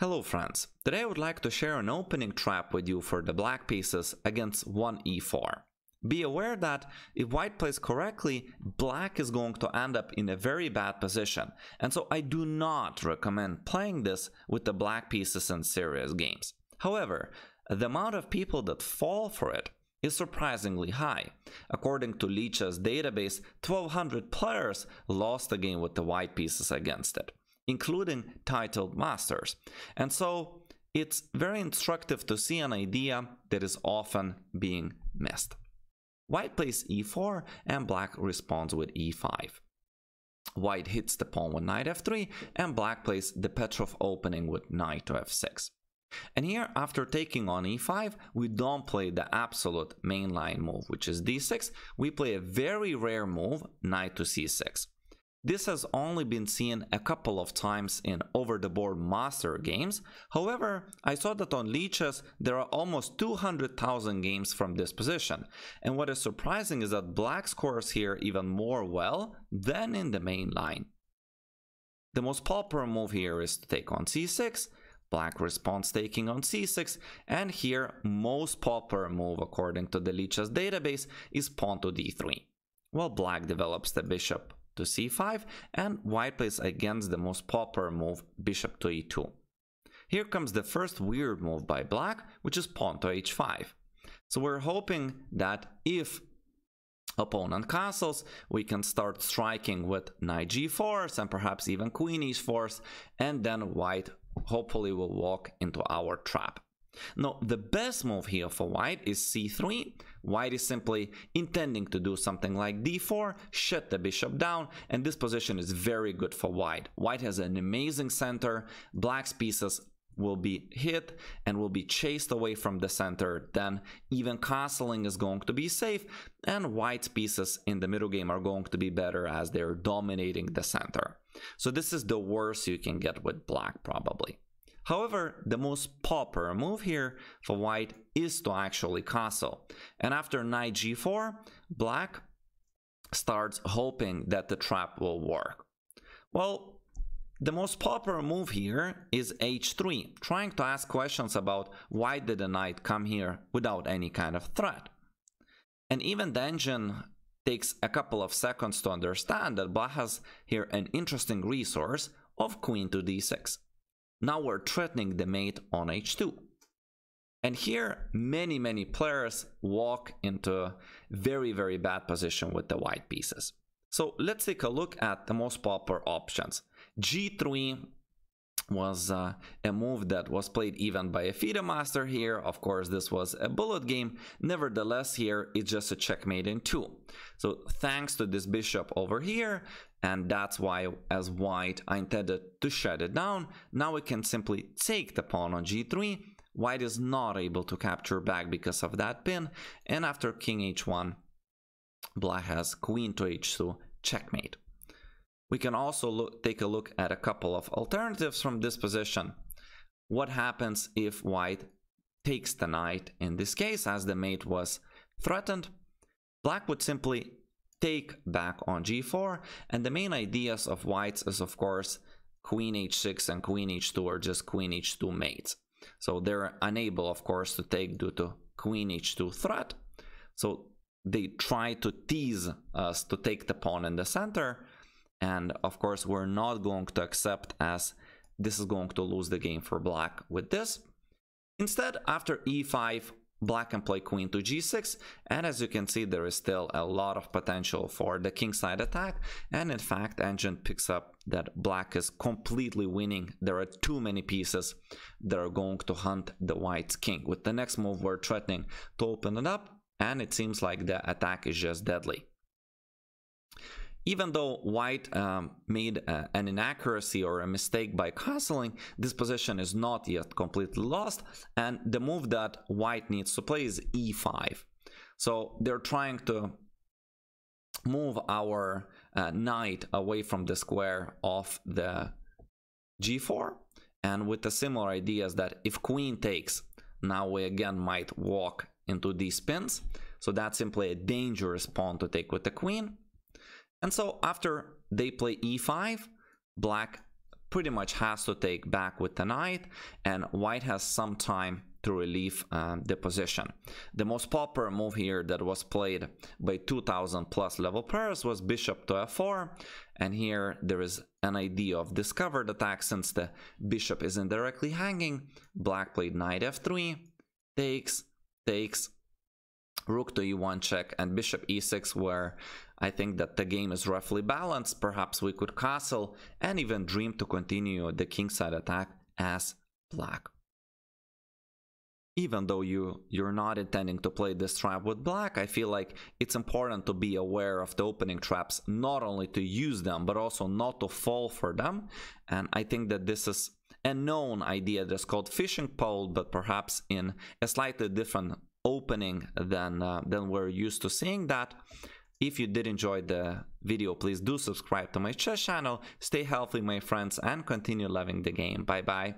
Hello friends, today I would like to share an opening trap with you for the black pieces against 1e4. Be aware that if white plays correctly, black is going to end up in a very bad position, and so I do not recommend playing this with the black pieces in serious games. However, the amount of people that fall for it is surprisingly high. According to Leech's database, 1200 players lost a game with the white pieces against it, including titled masters. And so it's very instructive to see an idea that is often being missed. White plays e4 and black responds with e5. White hits the pawn with knight f3 and black plays the Petrov opening with knight to f6. And here, after taking on e5, we don't play the absolute mainline move, which is d6. We play a very rare move, knight to c6. This has only been seen a couple of times in over-the-board master games. However, I saw that on Leech's there are almost 200,000 games from this position. And what is surprising is that black scores here even more well than in the main line. The most popular move here is to take on c6. Black responds taking on c6, and here most popular move according to the Leech's database is pawn to d3. While black develops the bishop to c5, and white plays against the most popular move, bishop to e2. Here comes the first weird move by black, which is pawn to h5. So we're hoping that if opponent castles, we can start striking with knight g4 and perhaps even queen e4, and then white hopefully will walk into our trap. Now, the best move here for white is c3. White is simply intending to do something like d4, shut the bishop down, and this position is very good for white. White has an amazing center, black's pieces will be hit and will be chased away from the center, then even castling is going to be safe, and white's pieces in the middle game are going to be better as they're dominating the center. So this is the worst you can get with black probably. However, the most popular move here for white is to actually castle. And after knight g4, black starts hoping that the trap will work. Well, the most popular move here is h3, trying to ask questions about why did the knight come here without any kind of threat. And even the engine takes a couple of seconds to understand that black has here an interesting resource of queen to d6. Now we're threatening the mate on h2. And here many players walk into a very bad position with the white pieces. So let's take a look at the most popular options. g3 was a move that was played even by a FIDE master here. Of course, this was a bullet game. Nevertheless, here it's just a checkmate in 2. So thanks to this bishop over here, and that's why as white I intended to shut it down. Now we can simply take the pawn on g3. White is not able to capture back because of that pin, and after king h1, black has queen to h2, checkmate. We can also take a look at a couple of alternatives from this position. What happens if white takes the knight? In this case, as the mate was threatened, black would simply take back on g4, and the main ideas of whites is of course queen h6 and queen h2 are just queen h2 mates. So they're unable of course to take due to queen h2 threat. So they try to tease us to take the pawn in the center, and of course we're not going to accept, as this is going to lose the game for black with this. Instead, after e5, black can play queen to g6, and as you can see there is still a lot of potential for the kingside attack, and in fact engine picks up that black is completely winning. There are too many pieces that are going to hunt the white's king. With the next move we're threatening to open it up, and it seems like the attack is just deadly. Even though white made an inaccuracy or a mistake by castling, this position is not yet completely lost, and the move that white needs to play is e5. So they're trying to move our knight away from the square of the g4, and with the similar ideas that if queen takes, now we again might walk into these pins. So that's simply a dangerous pawn to take with the queen. And so after they play e5, black pretty much has to take back with the knight, and white has some time to relieve the position. The most popular move here that was played by 2000 plus level players was bishop to f4, and here there is an idea of discovered attack since the bishop is indirectly hanging. Black played knight f3, takes, rook to e1 check, and bishop e6, where I think that the game is roughly balanced. Perhaps we could castle and even dream to continue the kingside attack as black. Even though you're not intending to play this trap with black, I feel like it's important to be aware of the opening traps, not only to use them, but also not to fall for them. And I think that this is a known idea that's called fishing pole, but perhaps in a slightly different opening than we're used to seeing that. If you did enjoy the video, please do subscribe to my chess channel. Stay healthy, my friends, and continue loving the game. Bye bye.